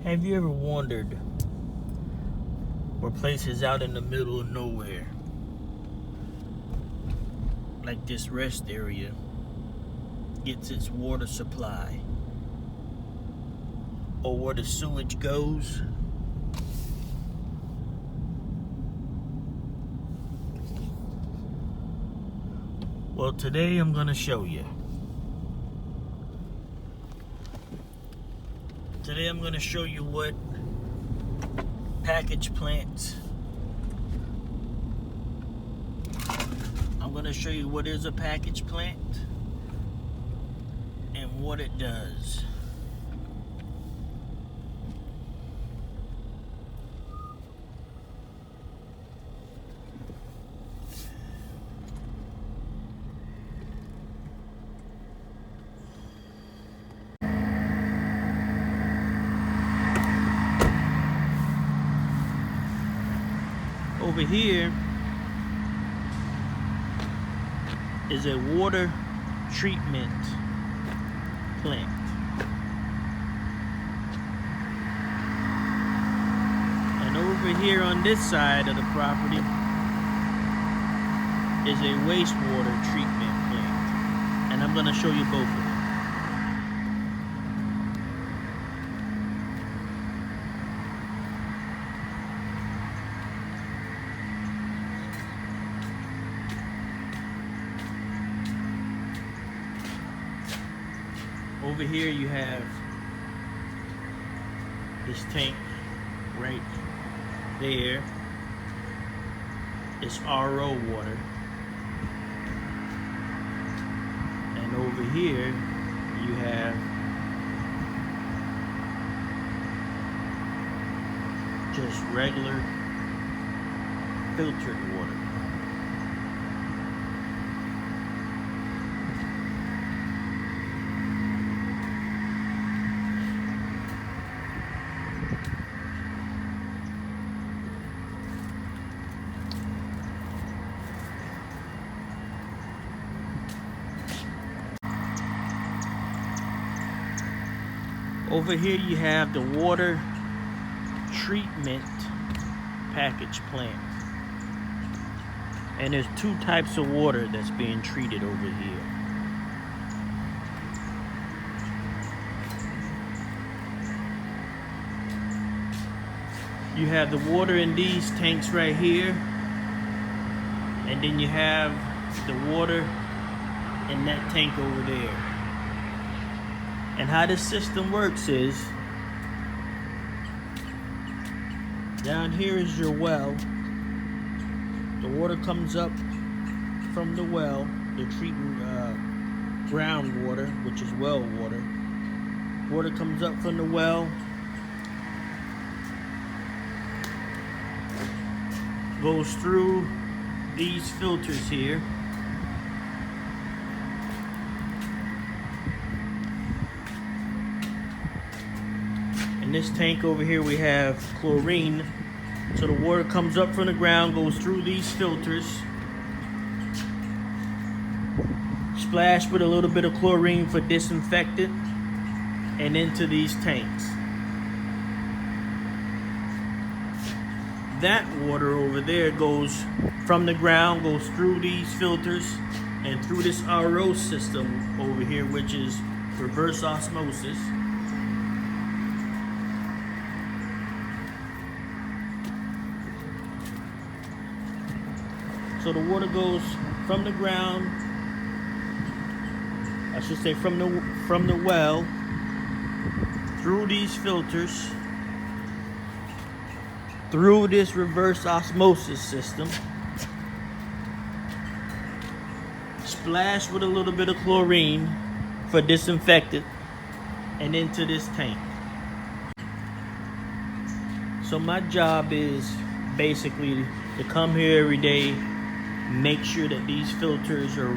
Have you ever wondered where places out in the middle of nowhere, like this rest area, gets its water supply? Or where the sewage goes? Well, today I'm gonna show you. Today I'm gonna show you what package plants. I'm gonna show you what is a package plant and what it does. Over here is a water treatment plant. And over here on this side of the property is a wastewater treatment plant. And I'm going to show you both of them. Over here you have this tank right there. It's RO water. And over here you have just regular filtered water. Over here you have the water treatment package plant. And there's two types of water that's being treated over here. You have the water in these tanks right here. And then you have the water in that tank over there. And how this system works is, down here is your well. The water comes up from the well. They're treating groundwater, which is well water. Water comes up from the well, goes through these filters here. In this tank over here we have chlorine. So the water comes up from the ground, goes through these filters, splashed with a little bit of chlorine for disinfectant, and into these tanks. That water over there goes from the ground, goes through these filters, and through this RO system over here, which is reverse osmosis. So the water goes from the ground, I should say from the well, through these filters, through this reverse osmosis system, splashed with a little bit of chlorine for disinfectant, and into this tank. So my job is basically to come here every day, make sure that these filters are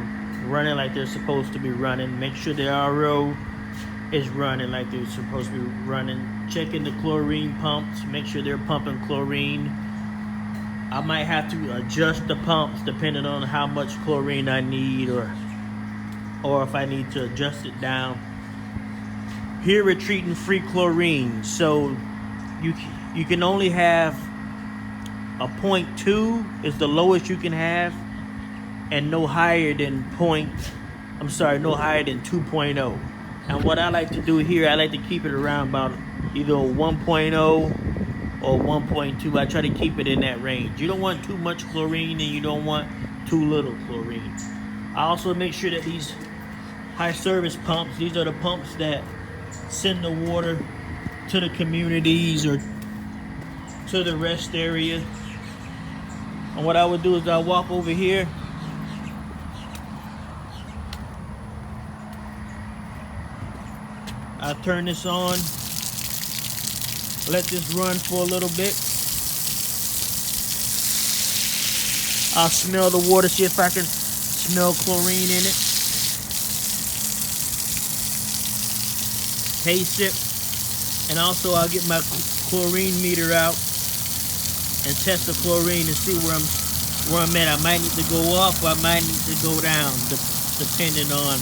running like they're supposed to be running, make sure the RO is running like they're supposed to be running, checking the chlorine pumps, make sure they're pumping chlorine. I might have to adjust the pumps depending on how much chlorine I need, or if I need to adjust it down. Here we're treating free chlorine, so you can only have a 0.2 is the lowest you can have, and no higher than no higher than 2.0. And what I like to do here, I like to keep it around about either 1.0 or 1.2. I try to keep it in that range. You don't want too much chlorine and you don't want too little chlorine. I also make sure that these high service pumps, these are the pumps that send the water to the communities or to the rest area. And what I would do is I'll walk over here. I'll turn this on. Let this run for a little bit. I'll smell the water, see if I can smell chlorine in it. Taste it. And also I'll get my chlorine meter out and test the chlorine and see where I'm at. I might need to go up or I might need to go down, depending on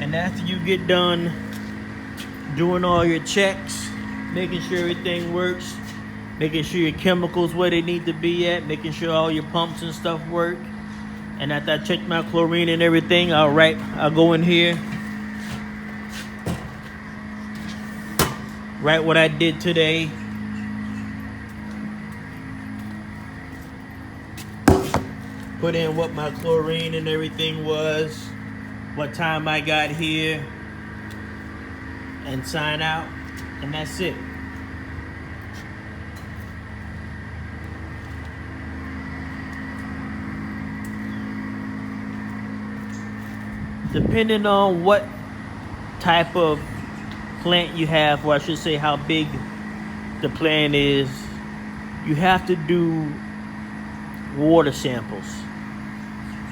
And after you get done doing all your checks, making sure everything works, making sure your chemicals where they need to be at, making sure all your pumps and stuff work. And after I check my chlorine and everything, I'll go in here, write what I did today. Put in what my chlorine and everything was, what time I got here, and sign out, and that's it. Depending on what type of plant you have, or I should say how big the plant is, you have to do water samples.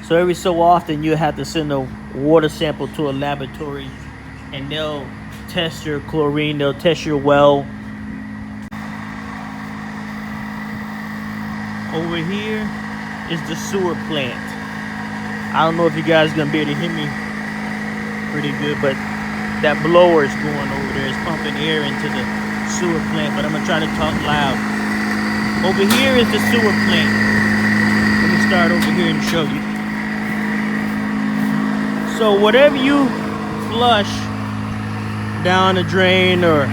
So every so often you have to send a water sample to a laboratory and they'll test your chlorine, they'll test your well. Over here is the sewer plant. I don't know if you guys are gonna be able to hear me pretty good, but that blower is going over there. It's pumping air into the sewer plant, but I'm gonna try to talk loud. Over here is the sewer plant. Let me start over here and show you. So whatever you flush down the drain or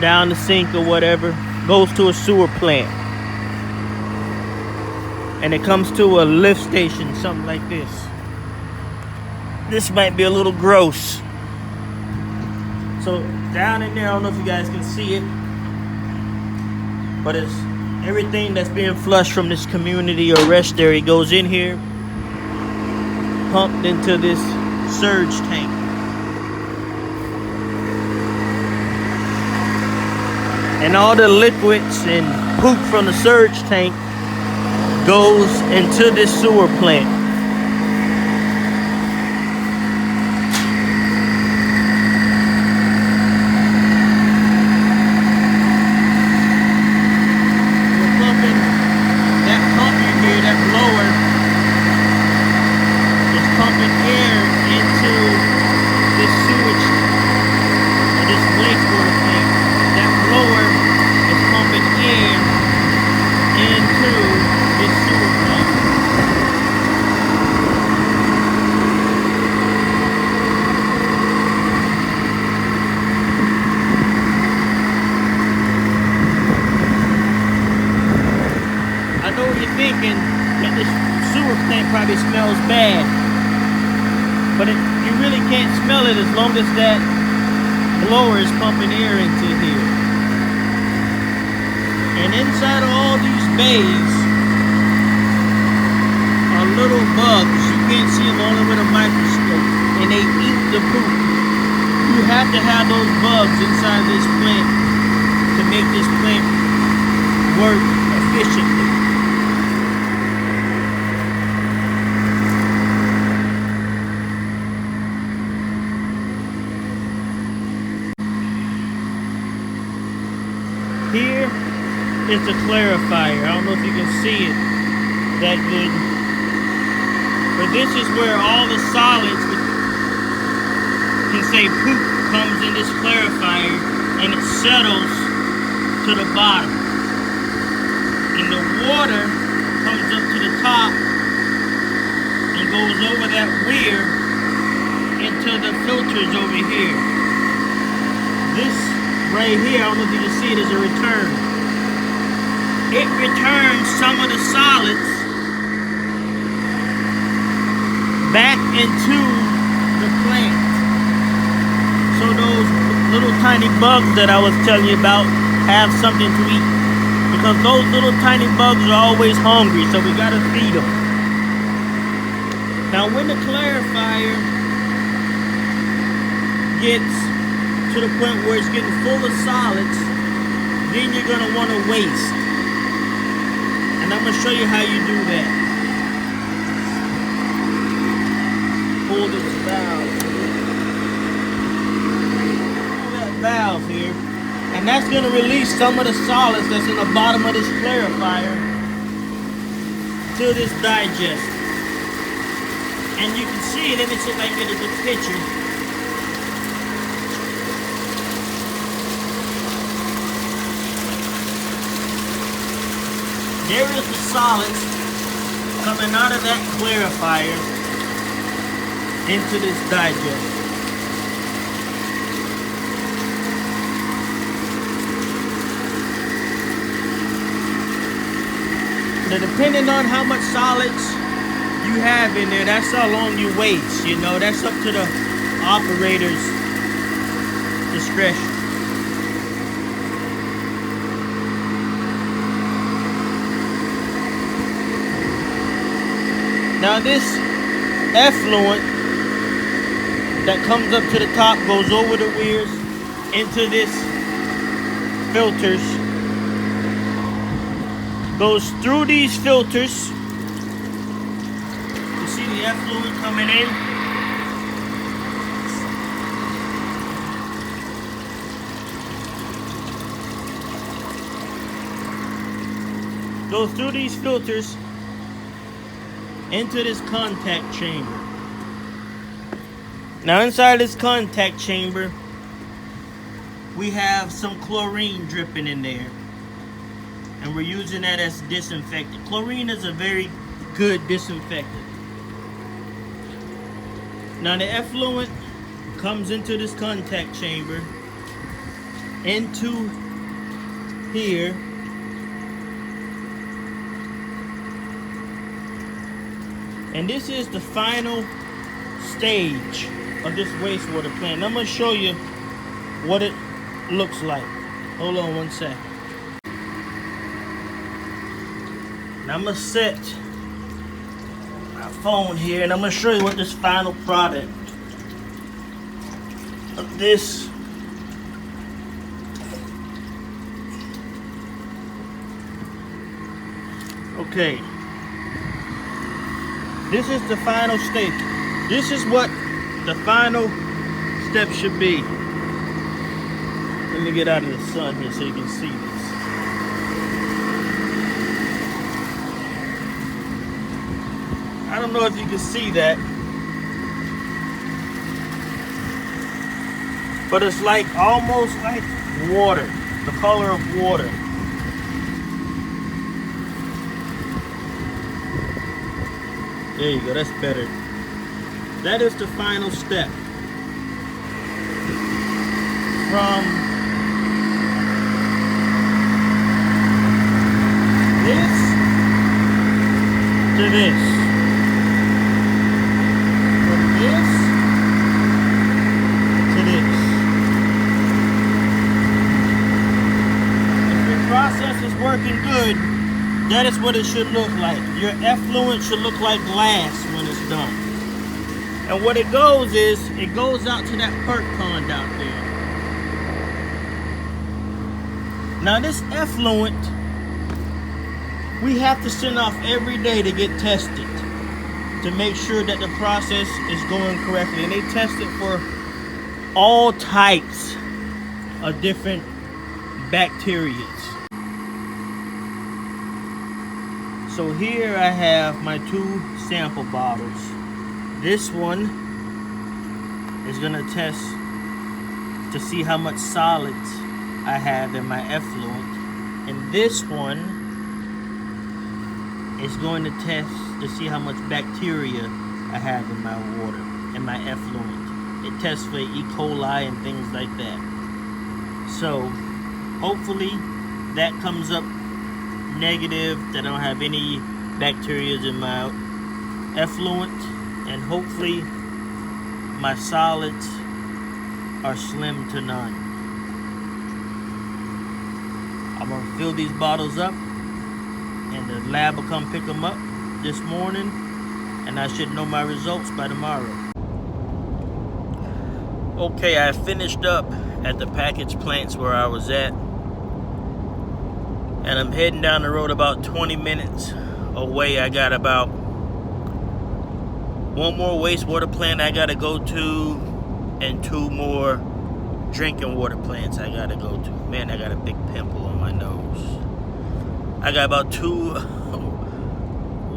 down the sink or whatever goes to a sewer plant. And it comes to a lift station, something like this. This might be a little gross. So down in there, I don't know if you guys can see it, but it's everything that's being flushed from this community or rest area goes in here, pumped into this surge tank. And all the liquids and poop from the surge tank goes into this sewer plant. Thinking that this sewer plant probably smells bad, but you really can't smell it as long as that blower is pumping air into here. And inside of all these bays are little bugs. You can't see them only with a microscope, and they eat the poop. You You have to have those bugs inside this plant to make this plant work efficiently. Here is the clarifier. I don't know if you can see it that good, but this is where all the solids, can say poop, comes in this clarifier and it settles to the bottom. And the water comes up to the top and goes over that weir into the filters over here. This right here, I don't know if you can see it, is a return. It returns some of the solids back into the plant. So those little tiny bugs that I was telling you about have something to eat. Because those little tiny bugs are always hungry, so we gotta feed them. Now when the clarifier gets to the point where it's getting full of solids, then you're gonna wanna waste. And I'm gonna show you how you do that. Pull this valve. Valve here, and that's going to release some of the solids that's in the bottom of this clarifier to this digester. And you can see it. Let me see if I can get a good picture. There is the solids coming out of that clarifier into this digester. Now, depending on how much solids you have in there, that's how long you waste. You know, that's up to the operator's discretion. Now this effluent that comes up to the top goes over the weirs into this filters. Goes through these filters. You see the effluent coming in. Goes through these filters into this contact chamber. Now inside this contact chamber, we have some chlorine dripping in there. And we're using that as disinfectant. Chlorine is a very good disinfectant. Now the effluent comes into this contact chamber, into here. And this is the final stage of this wastewater plant. And I'm going to show you what it looks like. Hold on one second. Now I'm going to set my phone here and I'm going to show you what this final product of this okay. This is the final stage. This is what the final step should be. Let me get out of the sun here so you can see this. I don't know if you can see that, but it's like almost like water, the color of water. There you go, that's better. That is the final step. From this to this. From this to this. If your process is working good, that is what it should look like. Your effluent should look like glass when it's done. And what it goes is, it goes out to that perk pond out there. Now this effluent, we have to send off every day to get tested, to make sure that the process is going correctly. And they test it for all types of different bacteria. So here I have my 2 sample bottles. This one is gonna test to see how much solids I have in my effluent. And this one is going to test to see how much bacteria I have in my water, in my effluent. It tests for E. coli and things like that. So hopefully that comes up negative, that I don't have any bacteria in my effluent, and hopefully my solids are slim to none. I'm gonna fill these bottles up, and the lab will come pick them up this morning, and I should know my results by tomorrow. Okay, I finished up at the package plants where I was at, and I'm heading down the road about 20 minutes away. I got about 1 more wastewater plant I gotta go to, and 2 more drinking water plants I gotta go to. Man, I got a big pimple on my nose. I got about 2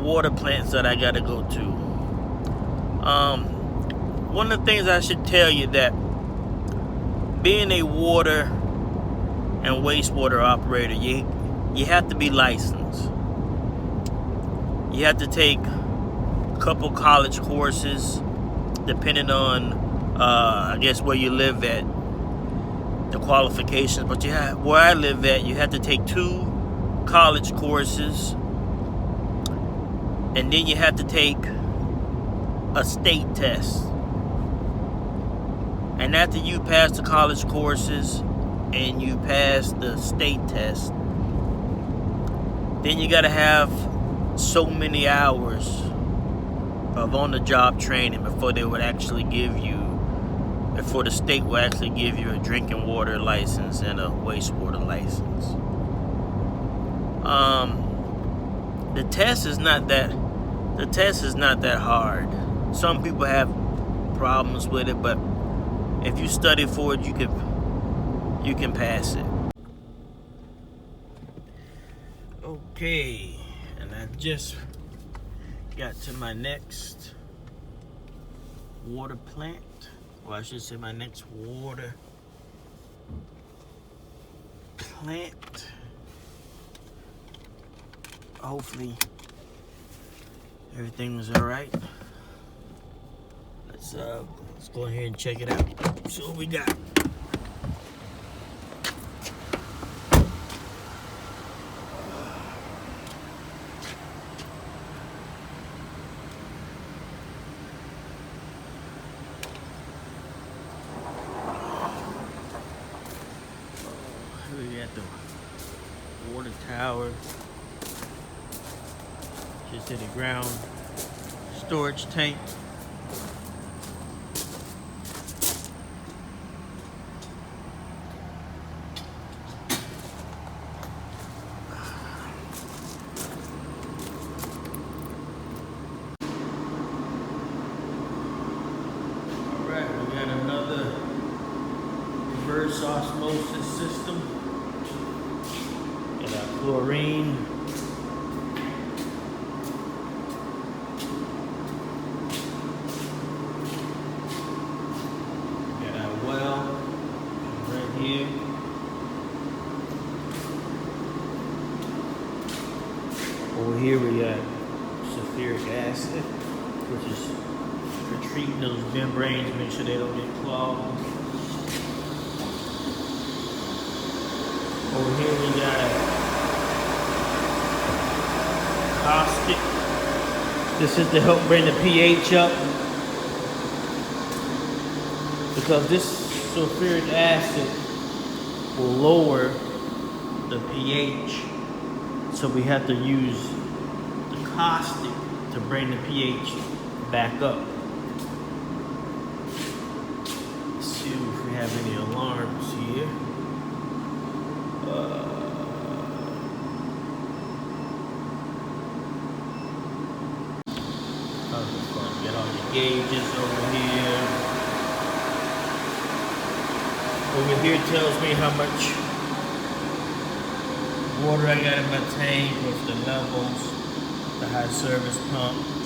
water plants that I gotta go to. One of the things I should tell you, that being a water and wastewater operator, you have to be licensed. You have to take a couple college courses, depending on I guess where you live at, the qualifications. But where I live at, you have to take 2 college courses, and then you have to take a state test. And after you pass the college courses and you pass the state test, then you gotta have so many hours of on-the-job training before they would actually give you, before the state will actually give you a drinking water license and a wastewater license. The test is not that hard. Some people have problems with it, but if you study for it, you can pass it. Okay, and I just got to my next water plant, or I should say my next water plant. Hopefully everything was all right. Let's go ahead and check it out. See what we got. Here we got the water tower. Just hit the ground storage tank. Alright, we got another reverse osmosis system. Got our chlorine. Over here we got sulfuric acid, which is for treating those membranes, make sure they don't get clogged. Over here we got caustic. This is to help bring the pH up, because this sulfuric acid will lower the pH. So we have to use the caustic to bring the pH back up. have any alarms here. Get all your gauges over here. Over here tells me how much water I got in my tank with the levels, the high service pumps.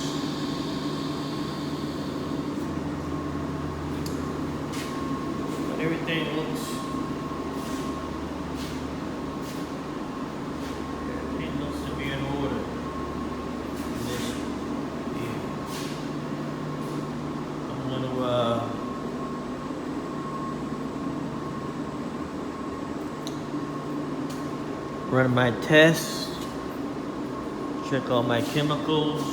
But everything looks to be in order. This here. I'm gonna run my tests, check all my chemicals.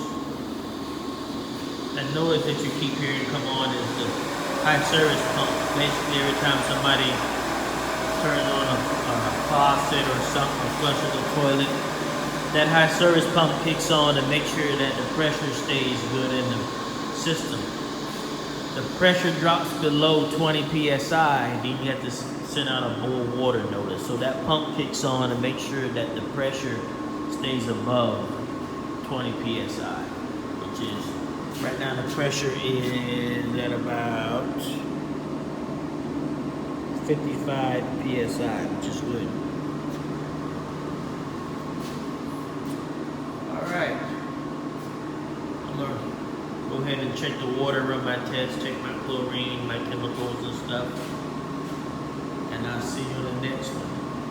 That noise that you keep hearing come on is the high service pump. Basically, every time somebody turns on a faucet or something, or flushes the toilet, that high service pump kicks on to make sure that the pressure stays good in the system. The pressure drops below 20 psi, then you have to send out a boil water notice. So that pump kicks on to make sure that the pressure stays above 20 psi, which is, right now the pressure is at about 55 psi, which is good. Alright, I'm gonna go ahead and check the water, run my test, check my chlorine, my chemicals and stuff. And I'll see you on the next one.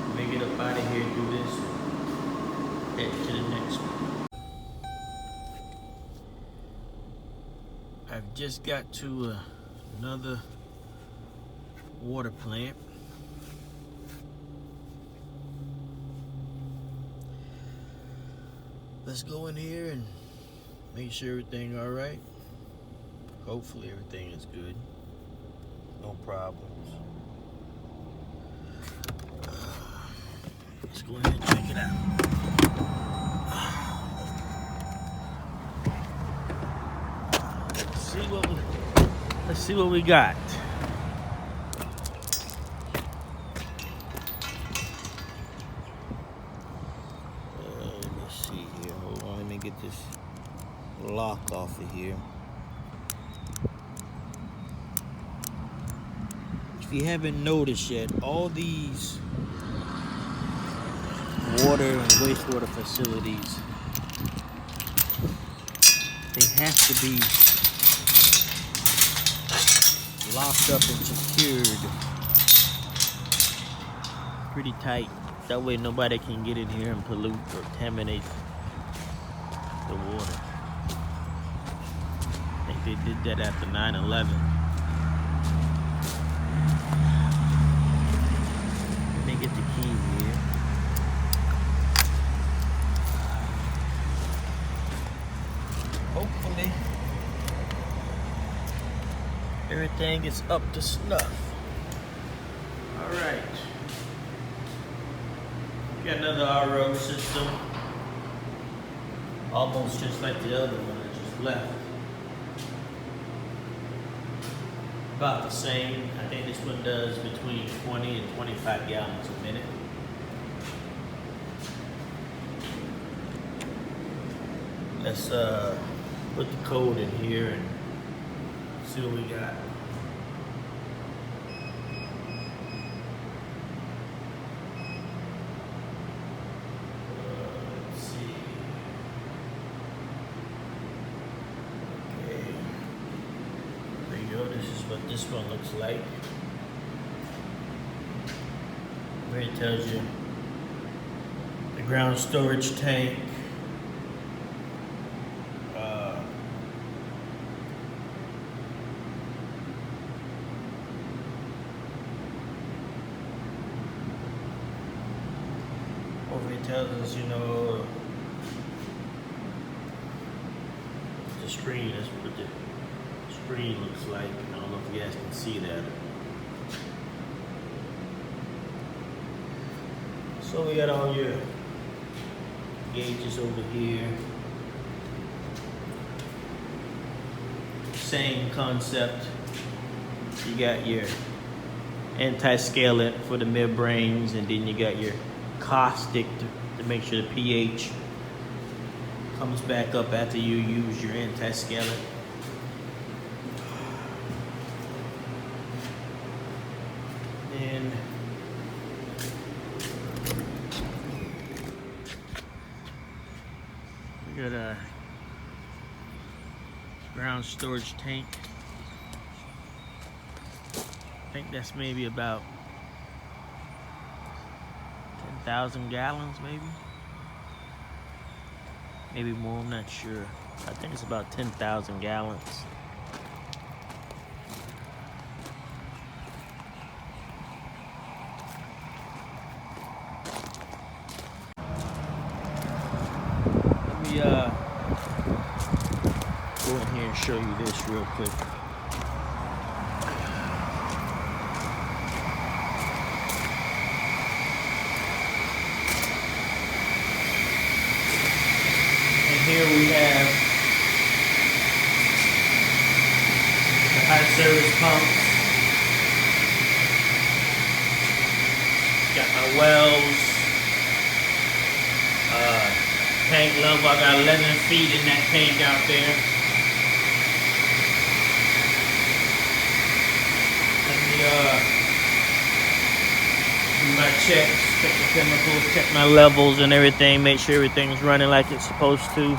Let me get up out of here, do this, head to the next one. I've just got to another water plant. Let's go in here and make sure everything all right. Hopefully everything is good. No problems. Let's go ahead and check it out. Let's see what we got. Let me see here. Hold on, let me get this lock off of here. If you haven't noticed yet, all these water and wastewater facilities, they have to be locked up and secured pretty tight. That way nobody can get in here and pollute or contaminate the water. I think they did that after 9/11. Let me get the key here. Hopefully everything is up to snuff. All right. Got another RO system. Almost just like the other one I just left. About the same. I think this one does between 20 and 25 gallons a minute. Let's put the code in here and see what we got. Let's see. Okay. There you go. This is what this one looks like. Where it tells you the ground storage tank. It tells us, you know, the screen. That's what the screen looks like. I don't know if you guys can see that. So we got all your gauges over here. Same concept. You got your anti-scalant for the membranes, and then you got your caustic to make sure the pH comes back up after you use your anti-scalant. And we got a ground storage tank. I think that's maybe about 10,000 gallons, maybe more, I'm not sure. I think it's about 10,000 gallons. Let me go in here and show you this real quick. Here we have the high service pumps. Got my wells. Tank level, I got 11 feet in that tank out there. Let me do my checks, check the chemicals, check my levels and everything, make sure everything's running like it's supposed to,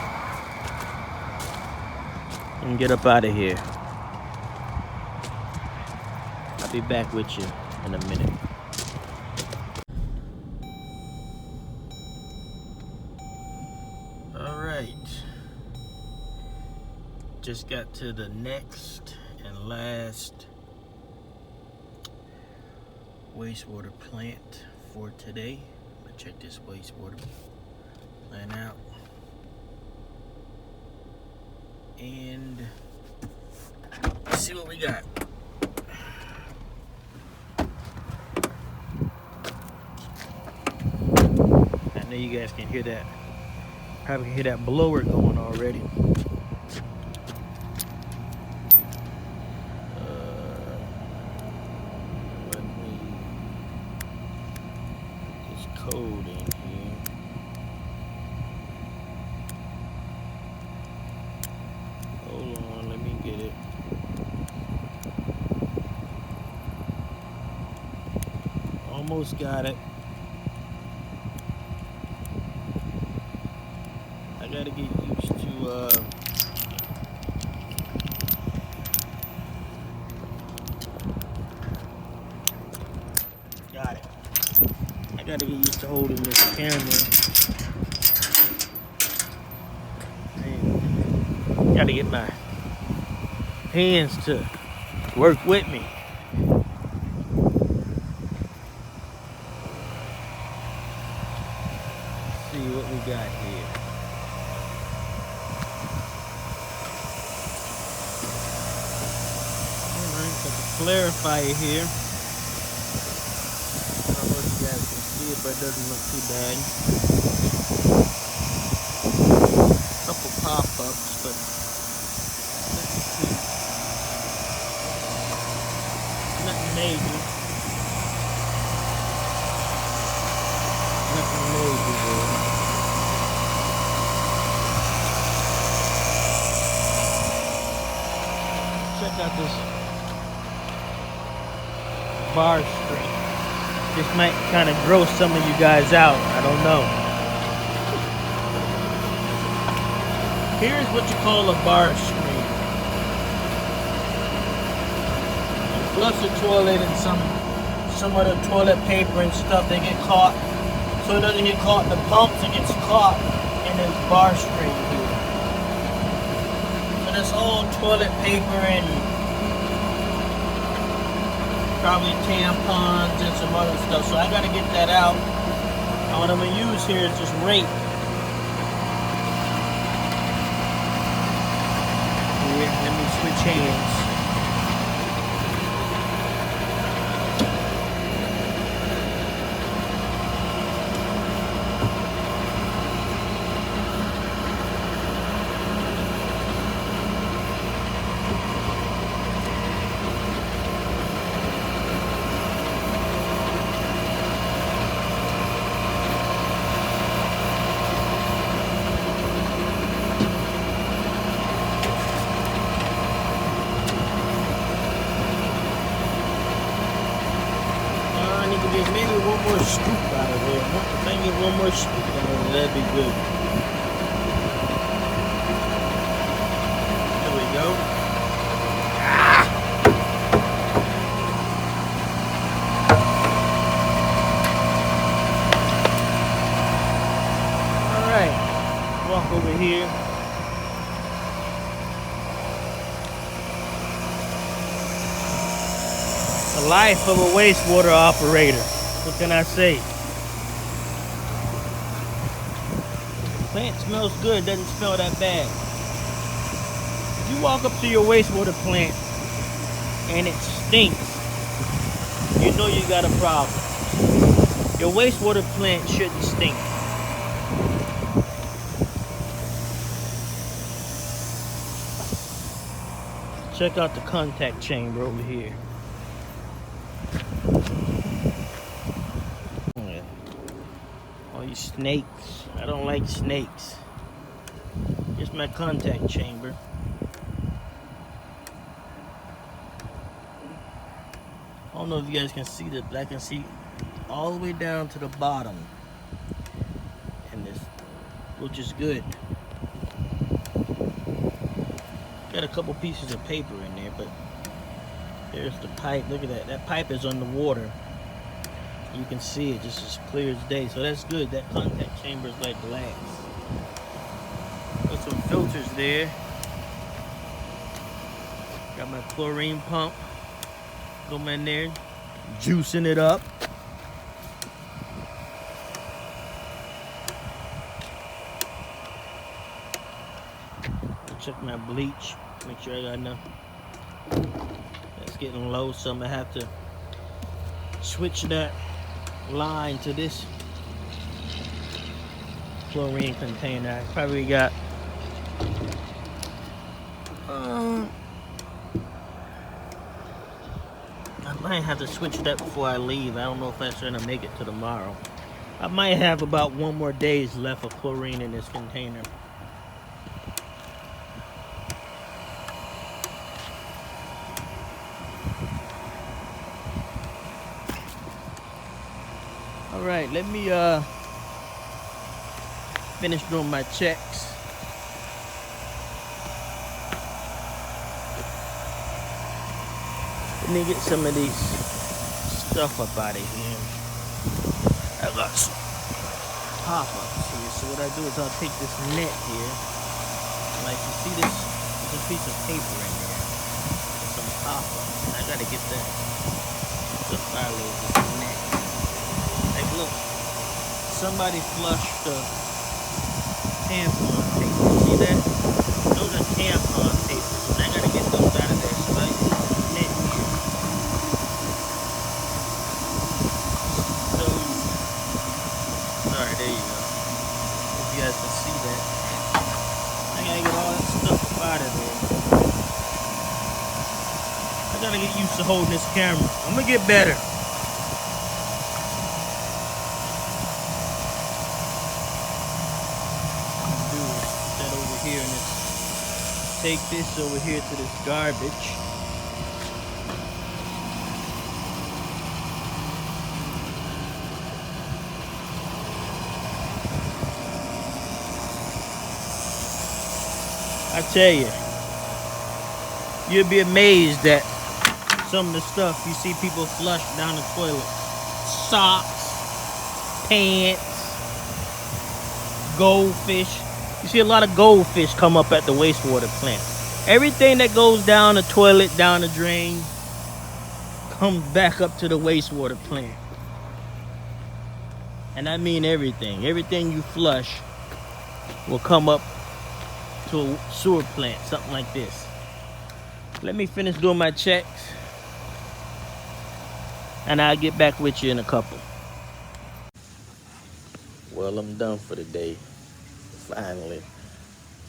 and get up out of here. I'll be back with you in a minute. All right, just got to the next and last wastewater plant for today. I'm gonna check this wastewater plant out, and let's see what we got. I know you guys can hear that. Probably hear that blower going already. Code in here. Hold on, let me get it. Almost got it. I gotta get used to got it. I gotta get used to holding this camera. Man, gotta get my hands to work with me. Let's see what we got here. Alright, got the clarifier here. But it doesn't look too bad. Couple pop-ups, but nothing major. Nothing major there. Check out this bar string. This might kind of gross some of you guys out. I don't know. Here's what you call a bar screen. You flush the toilet and some of the toilet paper and stuff, they get caught. So it doesn't get caught in the pumps, it gets caught in this bar screen here. So that's all toilet paper and probably tampons and some other stuff, so I gotta get that out. And what I'm gonna use here is just rape. Here, let me switch hands. get maybe one more scoop out of there. If I can get one more scoop out of there, that'd be good. There we go. All right, walk over here. The life of a wastewater operator. What can I say? The plant smells good, doesn't smell that bad. If you walk up to your wastewater plant and it stinks, you know you got a problem. Your wastewater plant shouldn't stink. Check out the contact chamber over here. All you snakes. I don't like snakes. Here's my contact chamber. I don't know if you guys can see that, but I can see all the way down to the bottom. And this, which is good. Got a couple pieces of paper in there, but there's the pipe. Look at that. That pipe is underwater. You can see it just as clear as day. So that's good. That contact chamber is like glass. Got some filters there. Got my chlorine pump. Go in there, juicing it up. Check my bleach. Make sure I got enough. That's getting low, so I'm gonna have to switch that line to this chlorine container. I probably got I might have to switch that before I leave. I don't know if that's gonna make it to tomorrow. I might have about one more days left of chlorine in this container. All right, let me finish doing my checks. Let me get some of these stuff up out of here. I got some pop-ups here. So what I do is I'll take this net here. Like you see this, there's a piece of paper in there. There's some pop-ups. I gotta get that to follow this net. Like look, somebody flushed the tampon paper. See that? Those are tampon papers. And I gotta get those out of there. So I use this net here. So, sorry, there you go. If you guys can see that. I gotta get all that stuff up out of there. I gotta get used to holding this camera. I'm gonna get better. Here and take this over here to this garbage. I tell you, you'll be amazed at some of the stuff you see people flush down the toilet. Socks, pants, goldfish. You see a lot of goldfish come up at the wastewater plant. Everything that goes down the toilet, down the drain, comes back up to the wastewater plant. And I mean everything. Everything you flush will come up to a sewer plant, something like this. Let me finish doing my checks, and I'll get back with you in a couple. Well, I'm done for the day. Finally,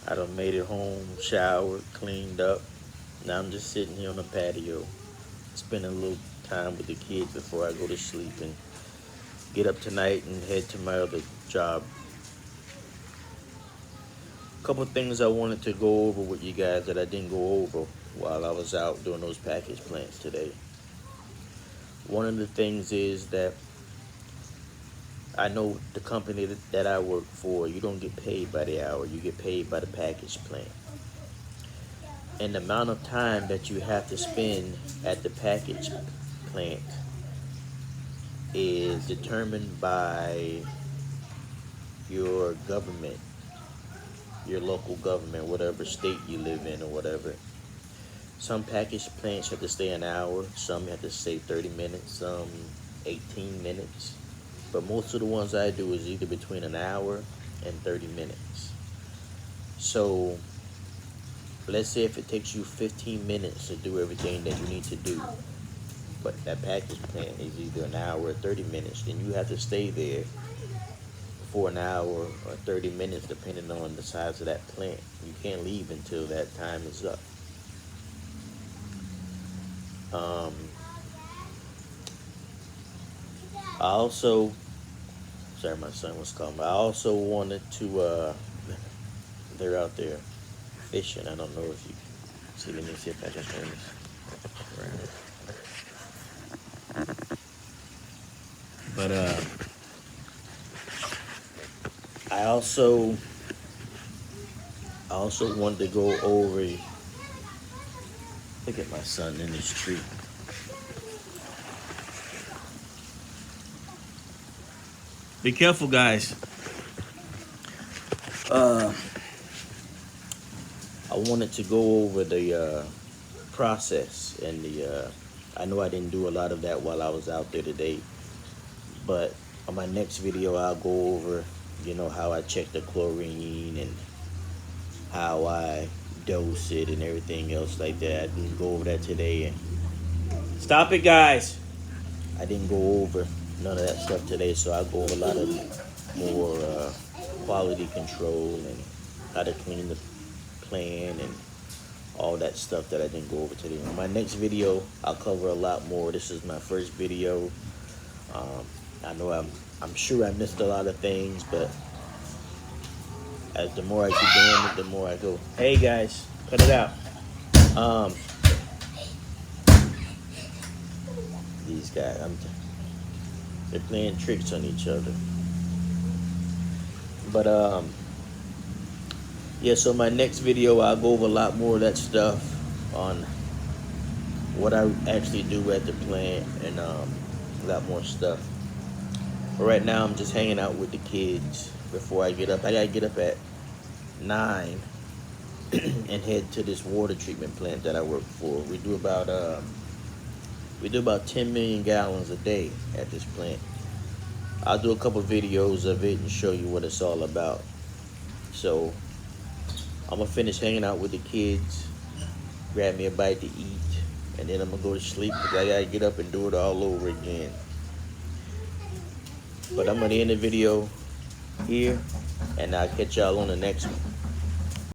I done made it home, showered, cleaned up. Now I'm just sitting here on the patio, spending a little time with the kids before I go to sleep and get up tonight and head to my other job. A couple things I wanted to go over with you guys that I didn't go over while I was out doing those package plants today. One of the things is that I know the company that I work for, you don't get paid by the hour, you get paid by the package plant. And the amount of time that you have to spend at the package plant is determined by your government, your local government, whatever state you live in or whatever. Some package plants have to stay an hour, some have to stay 30 minutes, some 18 minutes. But most of the ones I do is either between an hour and 30 minutes. So let's say if it takes you 15 minutes to do everything that you need to do, but that package plant is either an hour or 30 minutes, then you have to stay there for an hour or 30 minutes depending on the size of that plant. You can't leave until that time is up. I also, sorry, my son was calling. I also wanted to, they're out there fishing. I don't know if you see, let me see if I can turn this around. But, I also wanted to go over, look at my son in this tree. Be careful, guys. I wanted to go over the process and the, I know I didn't do a lot of that while I was out there today, but on my next video I'll go over, you know, how I check the chlorine and how I dose it and everything else like that. I didn't go over that today. And stop it, guys. I didn't go over none of that stuff today, so I'll go over a lot of more quality control and how to clean the plant and all that stuff that I didn't go over today. On my next video, I'll cover a lot more. This is my first video. I know I'm sure I missed a lot of things, but as the more I keep doing it, the more I go, hey guys, cut it out. These guys, they're playing tricks on each other. But yeah, so my next video I'll go over a lot more of that stuff on what I actually do at the plant and a lot more stuff. But right now I'm just hanging out with the kids before I get up. I gotta get up at 9 and head to this water treatment plant that I work for. We do about 10 million gallons a day at this plant. I'll do a couple videos of it and show you what it's all about. So I'm gonna finish hanging out with the kids, grab me a bite to eat, and then I'm gonna go to sleep because I gotta get up and do it all over again. But I'm gonna end the video here, and I'll catch y'all on the next one.